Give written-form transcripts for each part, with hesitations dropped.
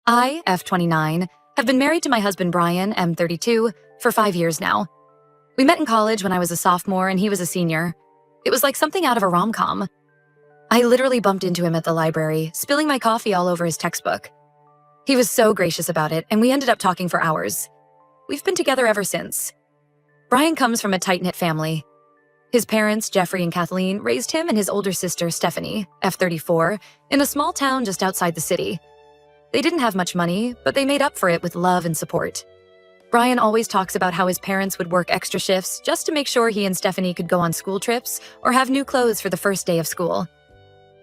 I, F29, have been married to my husband Brian, M32, for 5 years now. We met in college when I was a sophomore and he was a senior. It was like something out of a rom-com. I literally bumped into him at the library, spilling my coffee all over his textbook. He was so gracious about it, and we ended up talking for hours. We've been together ever since. Brian comes from a tight-knit family. His parents, Jeffrey and Kathleen, raised him and his older sister, Stephanie, F34, in a small town just outside the city. They didn't have much money, but they made up for it with love and support. Brian always talks about how his parents would work extra shifts just to make sure he and Stephanie could go on school trips or have new clothes for the first day of school.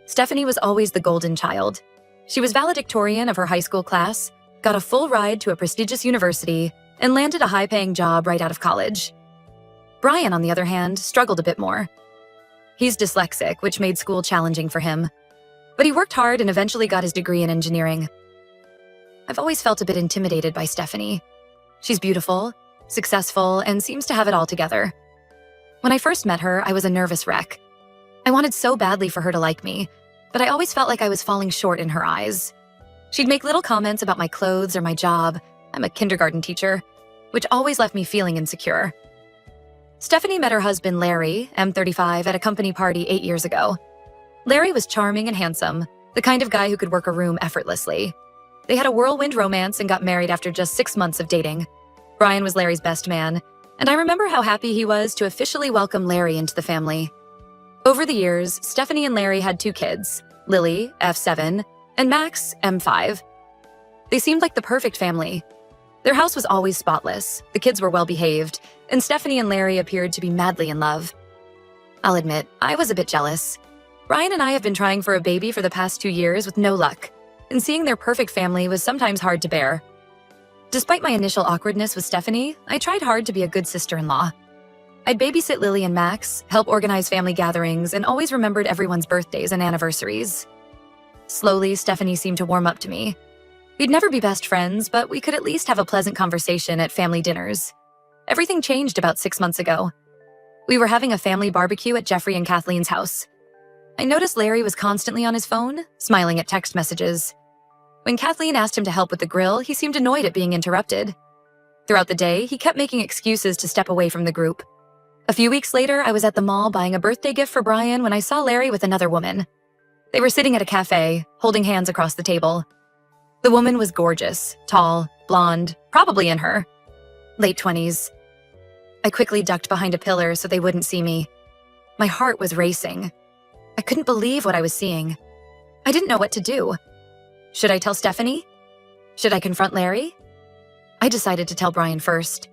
Stephanie was always the golden child. She was valedictorian of her high school class, got a full ride to a prestigious university, and landed a high-paying job right out of college. Brian, on the other hand, struggled a bit more. He's dyslexic, which made school challenging for him. But he worked hard and eventually got his degree in engineering. I've always felt a bit intimidated by Stephanie. She's beautiful, successful, and seems to have it all together. When I first met her, I was a nervous wreck. I wanted so badly for her to like me, but I always felt like I was falling short in her eyes. She'd make little comments about my clothes or my job — I'm a kindergarten teacher — which always left me feeling insecure. Stephanie met her husband Larry, M35, at a company party 8 years ago. Larry was charming and handsome, the kind of guy who could work a room effortlessly. They had a whirlwind romance and got married after just 6 months of dating. Brian was Larry's best man, and I remember how happy he was to officially welcome Larry into the family. Over the years, Stephanie and Larry had 2 kids, Lily, F7, and Max, M5. They seemed like the perfect family. Their house was always spotless, the kids were well-behaved, and Stephanie and Larry appeared to be madly in love. I'll admit, I was a bit jealous. Brian and I have been trying for a baby for the past 2 years with no luck, and seeing their perfect family was sometimes hard to bear. Despite my initial awkwardness with Stephanie, I tried hard to be a good sister-in-law. I'd babysit Lily and Max, help organize family gatherings, and always remembered everyone's birthdays and anniversaries. Slowly, Stephanie seemed to warm up to me. We'd never be best friends, but we could at least have a pleasant conversation at family dinners. Everything changed about 6 months ago. We were having a family barbecue at Jeffrey and Kathleen's house. I noticed Larry was constantly on his phone, smiling at text messages. When Kathleen asked him to help with the grill, he seemed annoyed at being interrupted. Throughout the day, he kept making excuses to step away from the group. A few weeks later, I was at the mall buying a birthday gift for Brian when I saw Larry with another woman. They were sitting at a cafe, holding hands across the table. The woman was gorgeous, tall, blonde, probably in her late 20s. I quickly ducked behind a pillar so they wouldn't see me. My heart was racing. I couldn't believe what I was seeing. I didn't know what to do. Should I tell Stephanie? Should I confront Larry? I decided to tell Brian first.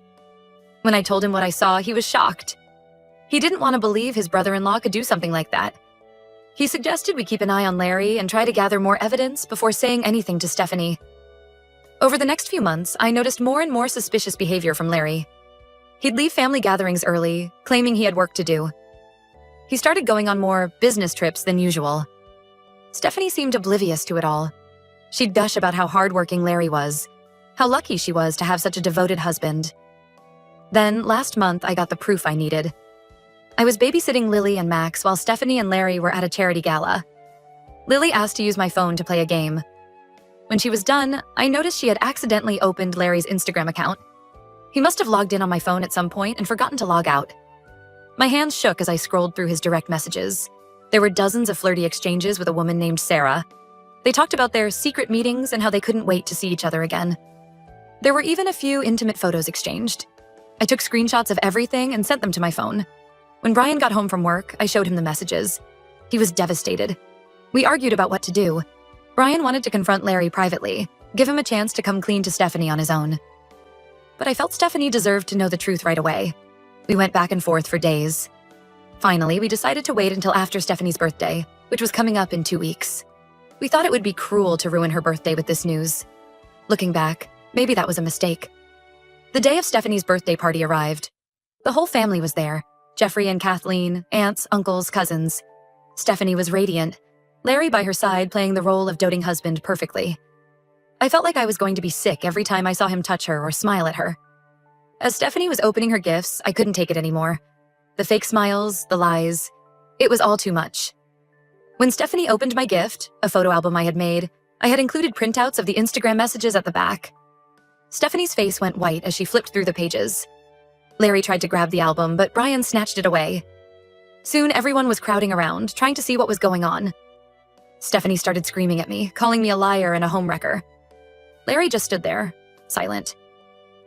When I told him what I saw, he was shocked. He didn't want to believe his brother-in-law could do something like that. He suggested we keep an eye on Larry and try to gather more evidence before saying anything to Stephanie. Over the next few months, I noticed more and more suspicious behavior from Larry. He'd leave family gatherings early, claiming he had work to do. He started going on more business trips than usual. Stephanie seemed oblivious to it all. She'd gush about how hardworking Larry was, how lucky she was to have such a devoted husband. Then, last month, I got the proof I needed. I was babysitting Lily and Max while Stephanie and Larry were at a charity gala. Lily asked to use my phone to play a game. When she was done, I noticed she had accidentally opened Larry's Instagram account. He must have logged in on my phone at some point and forgotten to log out. My hands shook as I scrolled through his direct messages. There were dozens of flirty exchanges with a woman named Sarah. They talked about their secret meetings and how they couldn't wait to see each other again. There were even a few intimate photos exchanged. I took screenshots of everything and sent them to my phone. When Brian got home from work, I showed him the messages. He was devastated. We argued about what to do. Brian wanted to confront Larry privately, give him a chance to come clean to Stephanie on his own. But I felt Stephanie deserved to know the truth right away. We went back and forth for days. Finally, we decided to wait until after Stephanie's birthday, which was coming up in 2 weeks. We thought it would be cruel to ruin her birthday with this news. Looking back, maybe that was a mistake. The day of Stephanie's birthday party arrived. The whole family was there. Jeffrey and Kathleen, aunts, uncles, cousins. Stephanie was radiant, Larry by her side playing the role of doting husband perfectly. I felt like I was going to be sick every time I saw him touch her or smile at her. As Stephanie was opening her gifts, I couldn't take it anymore. The fake smiles, the lies. It was all too much. When Stephanie opened my gift, a photo album I had made, I had included printouts of the Instagram messages at the back. Stephanie's face went white as she flipped through the pages. Larry tried to grab the album, but Brian snatched it away. Soon, everyone was crowding around, trying to see what was going on. Stephanie started screaming at me, calling me a liar and a homewrecker. Larry just stood there, silent.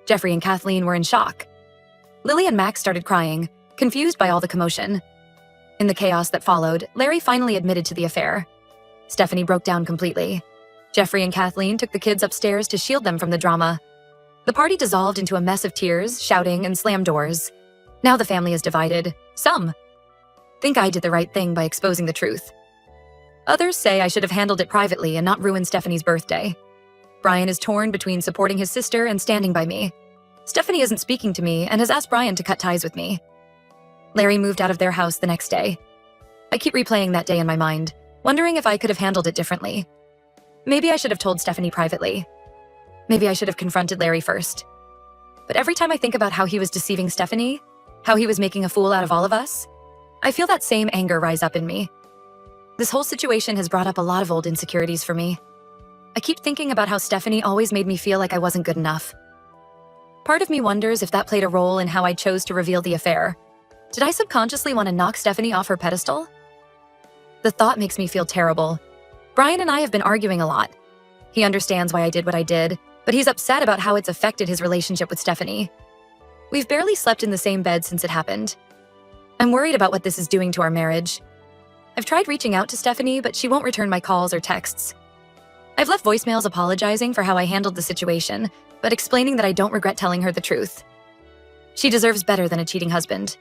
Jeffrey and Kathleen were in shock. Lily and Max started crying, confused by all the commotion. In the chaos that followed, Larry finally admitted to the affair. Stephanie broke down completely. Jeffrey and Kathleen took the kids upstairs to shield them from the drama. The party dissolved into a mess of tears, shouting, and slammed doors. Now the family is divided. Some think I did the right thing by exposing the truth. Others say I should have handled it privately and not ruined Stephanie's birthday. Brian is torn between supporting his sister and standing by me. Stephanie isn't speaking to me and has asked Brian to cut ties with me. Larry moved out of their house the next day. I keep replaying that day in my mind, wondering if I could have handled it differently. Maybe I should have told Stephanie privately. Maybe I should have confronted Larry first. But every time I think about how he was deceiving Stephanie, how he was making a fool out of all of us, I feel that same anger rise up in me. This whole situation has brought up a lot of old insecurities for me. I keep thinking about how Stephanie always made me feel like I wasn't good enough. Part of me wonders if that played a role in how I chose to reveal the affair. Did I subconsciously want to knock Stephanie off her pedestal? The thought makes me feel terrible. Brian and I have been arguing a lot. He understands why I did what I did, but he's upset about how it's affected his relationship with Stephanie. We've barely slept in the same bed since it happened. I'm worried about what this is doing to our marriage. I've tried reaching out to Stephanie, but she won't return my calls or texts. I've left voicemails apologizing for how I handled the situation, but explaining that I don't regret telling her the truth. She deserves better than a cheating husband.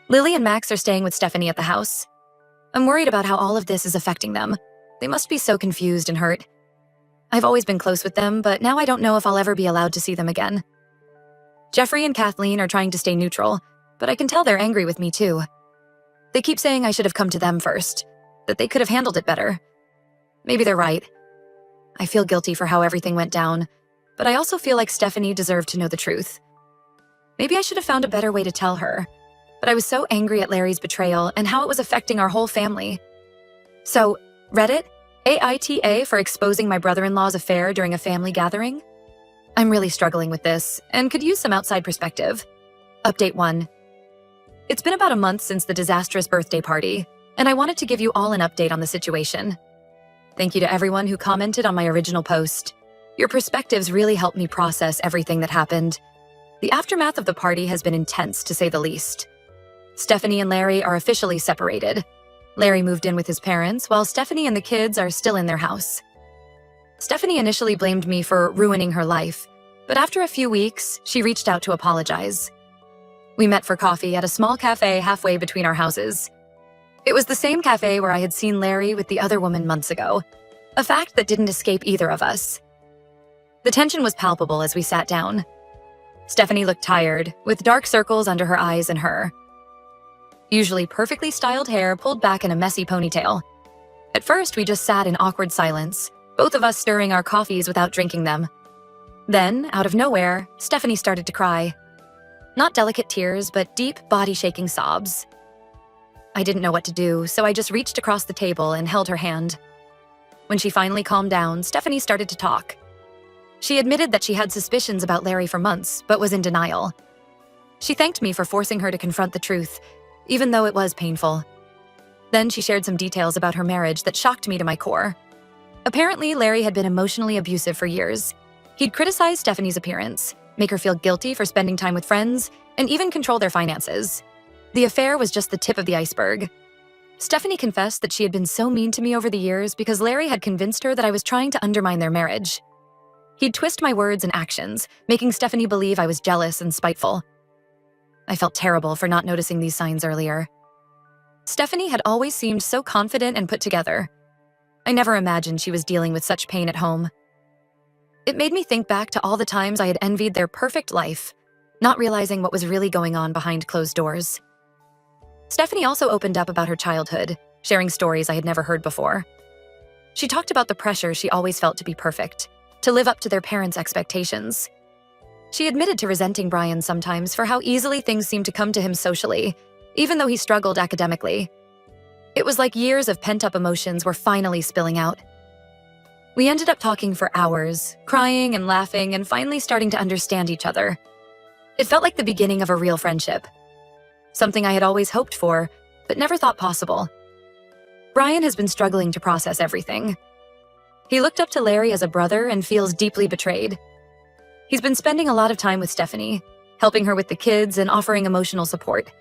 Lily and Max are staying with Stephanie at the house. I'm worried about how all of this is affecting them. They must be so confused and hurt. I've always been close with them, but now I don't know if I'll ever be allowed to see them again. Jeffrey and Kathleen are trying to stay neutral, but I can tell they're angry with me too. They keep saying I should have come to them first, that they could have handled it better. Maybe they're right. I feel guilty for how everything went down, but I also feel like Stephanie deserved to know the truth. Maybe I should have found a better way to tell her, but I was so angry at Larry's betrayal and how it was affecting our whole family. So, Reddit, AITA for exposing my brother-in-law's affair during a family gathering? I'm really struggling with this and could use some outside perspective. Update 1. It's been about a month since the disastrous birthday party, and I wanted to give you all an update on the situation. Thank you to everyone who commented on my original post. Your perspectives really helped me process everything that happened. The aftermath of the party has been intense, to say the least. Stephanie and Larry are officially separated. Larry moved in with his parents, while Stephanie and the kids are still in their house. Stephanie initially blamed me for ruining her life, but after a few weeks, she reached out to apologize. We met for coffee at a small cafe halfway between our houses. It was the same cafe where I had seen Larry with the other woman months ago, a fact that didn't escape either of us. The tension was palpable as we sat down. Stephanie looked tired, with dark circles under her eyes and her usually perfectly styled hair pulled back in a messy ponytail. At first, we just sat in awkward silence, both of us stirring our coffees without drinking them. Then, out of nowhere, Stephanie started to cry. Not delicate tears, but deep, body-shaking sobs. I didn't know what to do, so I just reached across the table and held her hand. When she finally calmed down, Stephanie started to talk. She admitted that she had suspicions about Larry for months, but was in denial. She thanked me for forcing her to confront the truth, even though it was painful. Then she shared some details about her marriage that shocked me to my core. Apparently, Larry had been emotionally abusive for years. He'd criticize Stephanie's appearance, make her feel guilty for spending time with friends, and even control their finances. The affair was just the tip of the iceberg. Stephanie confessed that she had been so mean to me over the years because Larry had convinced her that I was trying to undermine their marriage. He'd twist my words and actions, making Stephanie believe I was jealous and spiteful. I felt terrible for not noticing these signs earlier. Stephanie had always seemed so confident and put together. I never imagined she was dealing with such pain at home. It made me think back to all the times I had envied their perfect life, not realizing what was really going on behind closed doors. Stephanie also opened up about her childhood, sharing stories I had never heard before. She talked about the pressure she always felt to be perfect, to live up to their parents' expectations. She admitted to resenting Brian sometimes for how easily things seemed to come to him socially, even though he struggled academically. It was like years of pent-up emotions were finally spilling out. We ended up talking for hours, crying and laughing and finally starting to understand each other. It felt like the beginning of a real friendship. Something I had always hoped for, but never thought possible. Brian has been struggling to process everything. He looked up to Larry as a brother and feels deeply betrayed. He's been spending a lot of time with Stephanie, helping her with the kids and offering emotional support.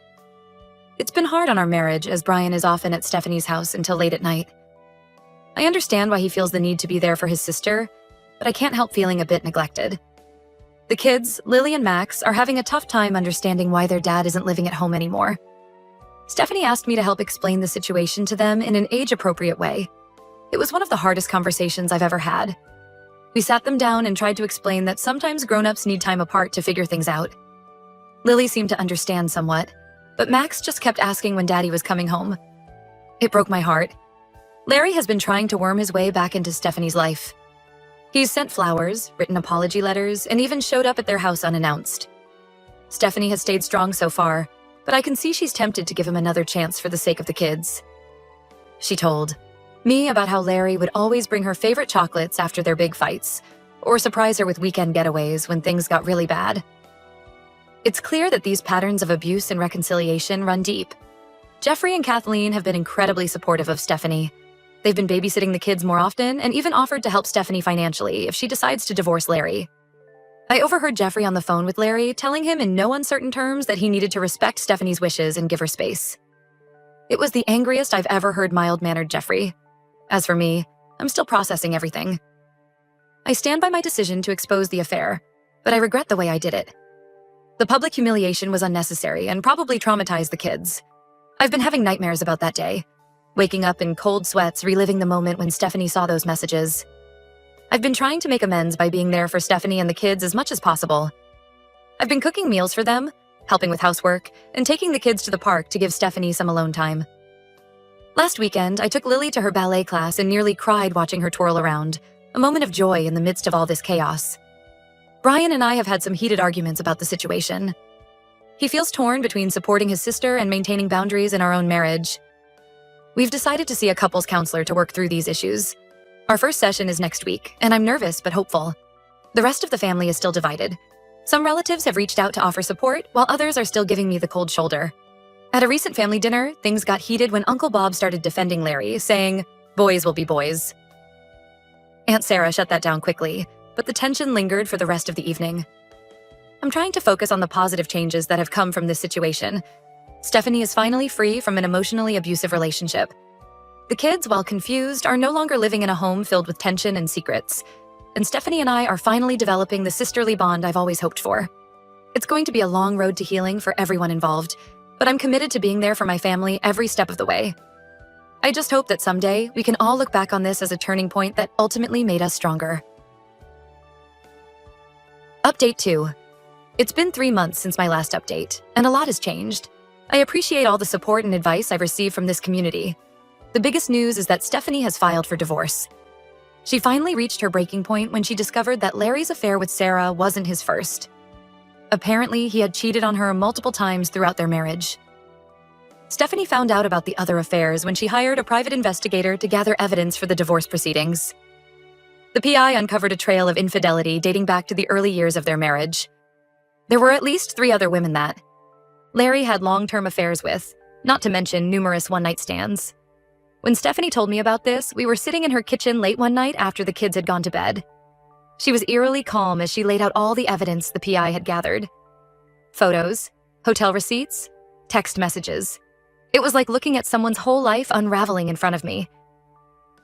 It's been hard on our marriage as Brian is often at Stephanie's house until late at night. I understand why he feels the need to be there for his sister, but I can't help feeling a bit neglected. The kids, Lily and Max, are having a tough time understanding why their dad isn't living at home anymore. Stephanie asked me to help explain the situation to them in an age-appropriate way. It was one of the hardest conversations I've ever had. We sat them down and tried to explain that sometimes grown-ups need time apart to figure things out. Lily seemed to understand somewhat, but Max just kept asking when Daddy was coming home. It broke my heart. Larry has been trying to worm his way back into Stephanie's life. He's sent flowers, written apology letters, and even showed up at their house unannounced. Stephanie has stayed strong so far, but I can see she's tempted to give him another chance for the sake of the kids. She told me about how Larry would always bring her favorite chocolates after their big fights, or surprise her with weekend getaways when things got really bad. It's clear that these patterns of abuse and reconciliation run deep. Jeffrey and Kathleen have been incredibly supportive of Stephanie. They've been babysitting the kids more often and even offered to help Stephanie financially if she decides to divorce Larry. I overheard Jeffrey on the phone with Larry, telling him in no uncertain terms that he needed to respect Stephanie's wishes and give her space. It was the angriest I've ever heard mild-mannered Jeffrey. As for me, I'm still processing everything. I stand by my decision to expose the affair, but I regret the way I did it. The public humiliation was unnecessary and probably traumatized the kids. I've been having nightmares about that day, waking up in cold sweats, reliving the moment when Stephanie saw those messages. I've been trying to make amends by being there for Stephanie and the kids as much as possible. I've been cooking meals for them, helping with housework, and taking the kids to the park to give Stephanie some alone time. Last weekend, I took Lily to her ballet class and nearly cried watching her twirl around, a moment of joy in the midst of all this chaos. Brian and I have had some heated arguments about the situation. He feels torn between supporting his sister and maintaining boundaries in our own marriage. We've decided to see a couples counselor to work through these issues. Our first session is next week, and I'm nervous but hopeful. The rest of the family is still divided. Some relatives have reached out to offer support, while others are still giving me the cold shoulder. At a recent family dinner, things got heated when Uncle Bob started defending Larry, saying, "Boys will be boys." Aunt Sarah shut that down quickly, but the tension lingered for the rest of the evening. I'm trying to focus on the positive changes that have come from this situation. Stephanie is finally free from an emotionally abusive relationship. The kids, while confused, are no longer living in a home filled with tension and secrets. And Stephanie and I are finally developing the sisterly bond I've always hoped for. It's going to be a long road to healing for everyone involved, but I'm committed to being there for my family every step of the way. I just hope that someday we can all look back on this as a turning point that ultimately made us stronger. Update 2. It's been 3 months since my last update, and a lot has changed. I appreciate all the support and advice I've received from this community. The biggest news is that Stephanie has filed for divorce. She finally reached her breaking point when she discovered that Larry's affair with Sarah wasn't his first. Apparently, he had cheated on her multiple times throughout their marriage. Stephanie found out about the other affairs when she hired a private investigator to gather evidence for the divorce proceedings. The PI uncovered a trail of infidelity dating back to the early years of their marriage. There were at least 3 other women that Larry had long-term affairs with, not to mention numerous one-night stands. When Stephanie told me about this, we were sitting in her kitchen late one night after the kids had gone to bed. She was eerily calm as she laid out all the evidence the PI had gathered. Photos, hotel receipts, text messages. It was like looking at someone's whole life unraveling in front of me.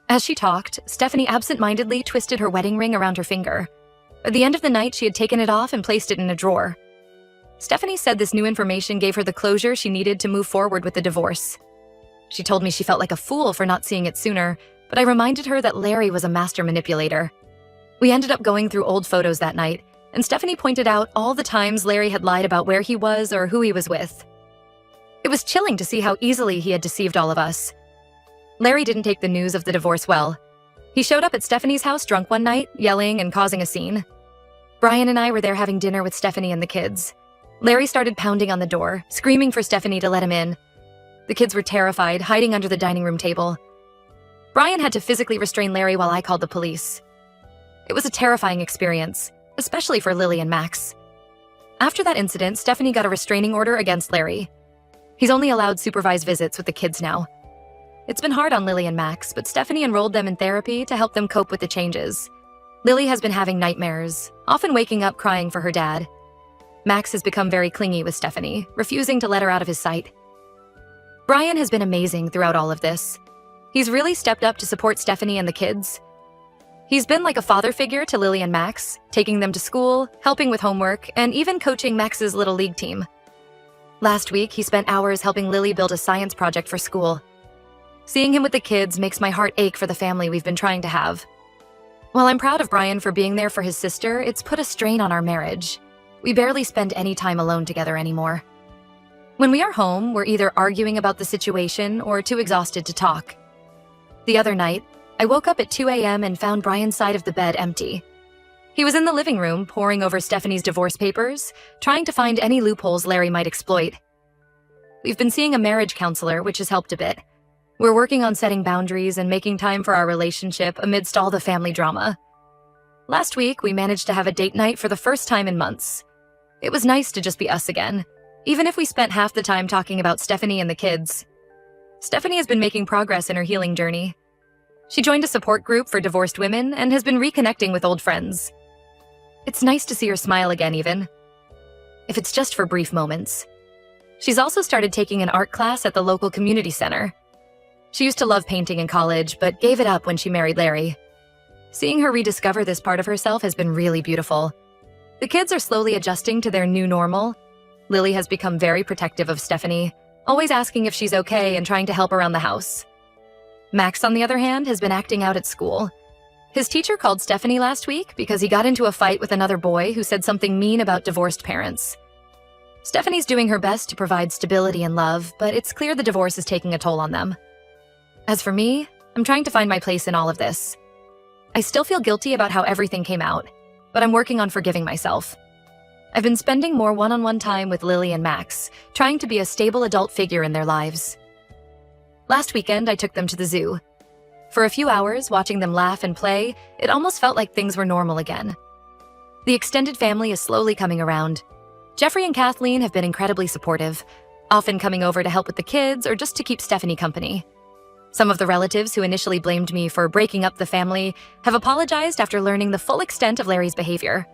As she talked, Stephanie absent-mindedly twisted her wedding ring around her finger. At the end of the night, she had taken it off and placed it in a drawer. Stephanie said this new information gave her the closure she needed to move forward with the divorce. She told me she felt like a fool for not seeing it sooner, but I reminded her that Larry was a master manipulator. We ended up going through old photos that night, and Stephanie pointed out all the times Larry had lied about where he was or who he was with. It was chilling to see how easily he had deceived all of us. Larry didn't take the news of the divorce well. He showed up at Stephanie's house drunk one night, yelling and causing a scene. Brian and I were there having dinner with Stephanie and the kids. Larry started pounding on the door, screaming for Stephanie to let him in. The kids were terrified, hiding under the dining room table. Brian had to physically restrain Larry while I called the police. It was a terrifying experience, especially for Lily and Max. After that incident, Stephanie got a restraining order against Larry. He's only allowed supervised visits with the kids now. It's been hard on Lily and Max, but Stephanie enrolled them in therapy to help them cope with the changes. Lily has been having nightmares, often waking up crying for her dad. Max has become very clingy with Stephanie, refusing to let her out of his sight. Brian has been amazing throughout all of this. He's really stepped up to support Stephanie and the kids. He's been like a father figure to Lily and Max, taking them to school, helping with homework, and even coaching Max's little league team. Last week, he spent hours helping Lily build a science project for school. Seeing him with the kids makes my heart ache for the family we've been trying to have. While I'm proud of Brian for being there for his sister, it's put a strain on our marriage. We barely spend any time alone together anymore. When we are home, we're either arguing about the situation or too exhausted to talk. The other night, I woke up at 2 a.m. and found Brian's side of the bed empty. He was in the living room, poring over Stephanie's divorce papers, trying to find any loopholes Larry might exploit. We've been seeing a marriage counselor, which has helped a bit. We're working on setting boundaries and making time for our relationship amidst all the family drama. Last week, we managed to have a date night for the first time in months. It was nice to just be us again, even if we spent half the time talking about Stephanie and the kids. Stephanie has been making progress in her healing journey. She joined a support group for divorced women and has been reconnecting with old friends. It's nice to see her smile again even, if it's just for brief moments. She's also started taking an art class at the local community center. She used to love painting in college, but gave it up when she married Larry. Seeing her rediscover this part of herself has been really beautiful. The kids are slowly adjusting to their new normal. Lily has become very protective of Stephanie, always asking if she's okay and trying to help around the house. Max, on the other hand, has been acting out at school. His teacher called Stephanie last week because he got into a fight with another boy who said something mean about divorced parents. Stephanie's doing her best to provide stability and love, but it's clear the divorce is taking a toll on them. As for me, I'm trying to find my place in all of this. I still feel guilty about how everything came out, but I'm working on forgiving myself. I've been spending more one-on-one time with Lily and Max, trying to be a stable adult figure in their lives. Last weekend, I took them to the zoo. For a few hours, watching them laugh and play, it almost felt like things were normal again. The extended family is slowly coming around. Jeffrey and Kathleen have been incredibly supportive, often coming over to help with the kids or just to keep Stephanie company. Some of the relatives who initially blamed me for breaking up the family have apologized after learning the full extent of Larry's behavior.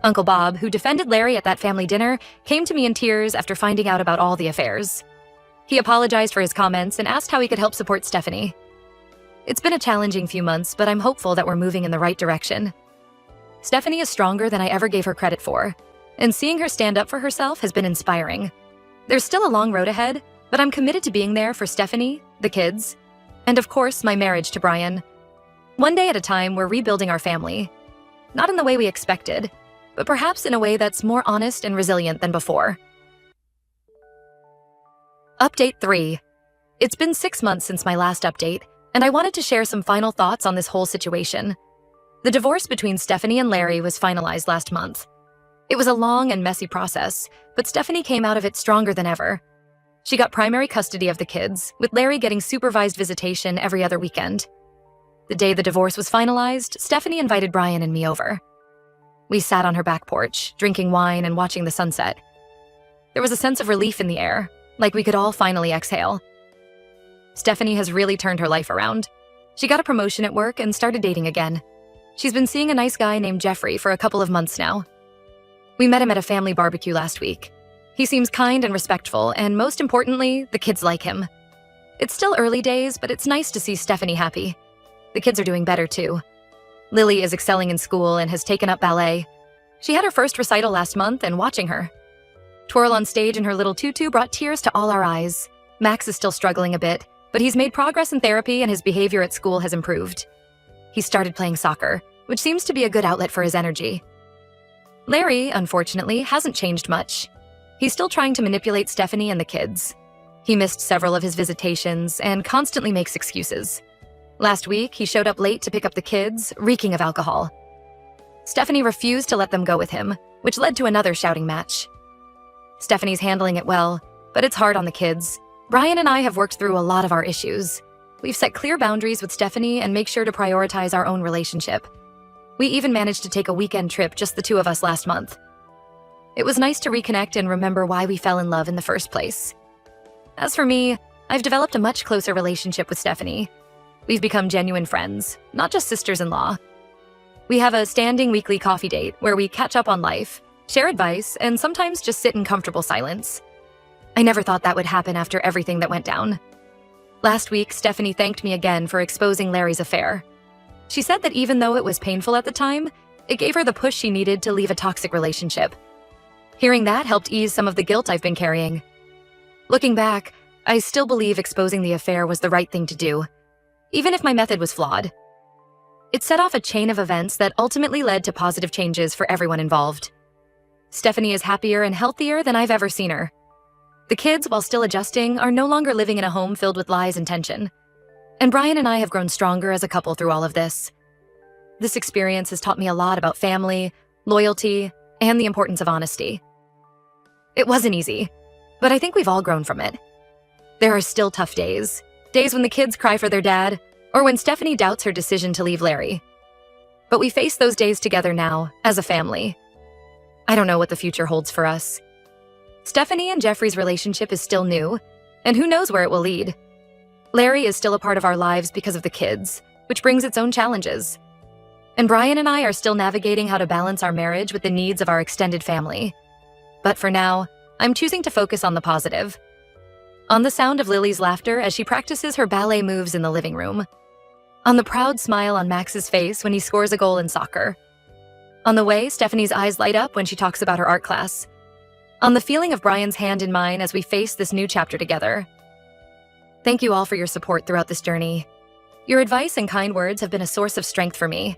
Uncle Bob, who defended Larry at that family dinner, came to me in tears after finding out about all the affairs. He apologized for his comments and asked how he could help support Stephanie. It's been a challenging few months, but I'm hopeful that we're moving in the right direction. Stephanie is stronger than I ever gave her credit for, and seeing her stand up for herself has been inspiring. There's still a long road ahead, but I'm committed to being there for Stephanie, the kids, and of course, my marriage to Brian. One day at a time, we're rebuilding our family. Not in the way we expected, but perhaps in a way that's more honest and resilient than before. Update 3. It's been 6 months since my last update, and I wanted to share some final thoughts on this whole situation. The divorce between Stephanie and Larry was finalized last month. It was a long and messy process, but Stephanie came out of it stronger than ever. She got primary custody of the kids, with Larry getting supervised visitation every other weekend. The day the divorce was finalized, Stephanie invited Brian and me over. We sat on her back porch, drinking wine and watching the sunset. There was a sense of relief in the air, like we could all finally exhale. Stephanie has really turned her life around. She got a promotion at work and started dating again. She's been seeing a nice guy named Jeffrey for a couple of months now. We met him at a family barbecue last week. He seems kind and respectful, and most importantly, the kids like him. It's still early days, but it's nice to see Stephanie happy. The kids are doing better too. Lily is excelling in school and has taken up ballet. She had her first recital last month, and watching her twirl on stage in her little tutu brought tears to all our eyes. Max is still struggling a bit, but he's made progress in therapy and his behavior at school has improved. He started playing soccer, which seems to be a good outlet for his energy. Larry, unfortunately, hasn't changed much. He's still trying to manipulate Stephanie and the kids. He missed several of his visitations and constantly makes excuses. Last week, he showed up late to pick up the kids, reeking of alcohol. Stephanie refused to let them go with him, which led to another shouting match. Stephanie's handling it well, but it's hard on the kids. Brian and I have worked through a lot of our issues. We've set clear boundaries with Stephanie and make sure to prioritize our own relationship. We even managed to take a weekend trip, just the two of us, last month. It was nice to reconnect and remember why we fell in love in the first place. As for me, I've developed a much closer relationship with Stephanie. We've become genuine friends, not just sisters-in-law. We have a standing weekly coffee date where we catch up on life, share advice, and sometimes just sit in comfortable silence. I never thought that would happen after everything that went down. Last week, Stephanie thanked me again for exposing Larry's affair. She said that even though it was painful at the time, it gave her the push she needed to leave a toxic relationship. Hearing that helped ease some of the guilt I've been carrying. Looking back, I still believe exposing the affair was the right thing to do, even if my method was flawed. It set off a chain of events that ultimately led to positive changes for everyone involved. Stephanie is happier and healthier than I've ever seen her. The kids, while still adjusting, are no longer living in a home filled with lies and tension. And Brian and I have grown stronger as a couple through all of this. This experience has taught me a lot about family, loyalty, and the importance of honesty. It wasn't easy, but I think we've all grown from it. There are still tough days when the kids cry for their dad, or when Stephanie doubts her decision to leave Larry. But we face those days together now, as a family. I don't know what the future holds for us. Stephanie and Jeffrey's relationship is still new, and who knows where it will lead. Larry is still a part of our lives because of the kids, which brings its own challenges. And Brian and I are still navigating how to balance our marriage with the needs of our extended family. But for now, I'm choosing to focus on the positive. On the sound of Lily's laughter as she practices her ballet moves in the living room. On the proud smile on Max's face when he scores a goal in soccer. On the way Stephanie's eyes light up when she talks about her art class. On the feeling of Brian's hand in mine as we face this new chapter together. Thank you all for your support throughout this journey. Your advice and kind words have been a source of strength for me.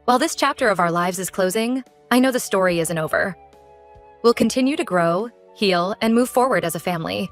While this chapter of our lives is closing, I know the story isn't over. We'll continue to grow, heal, and move forward as a family.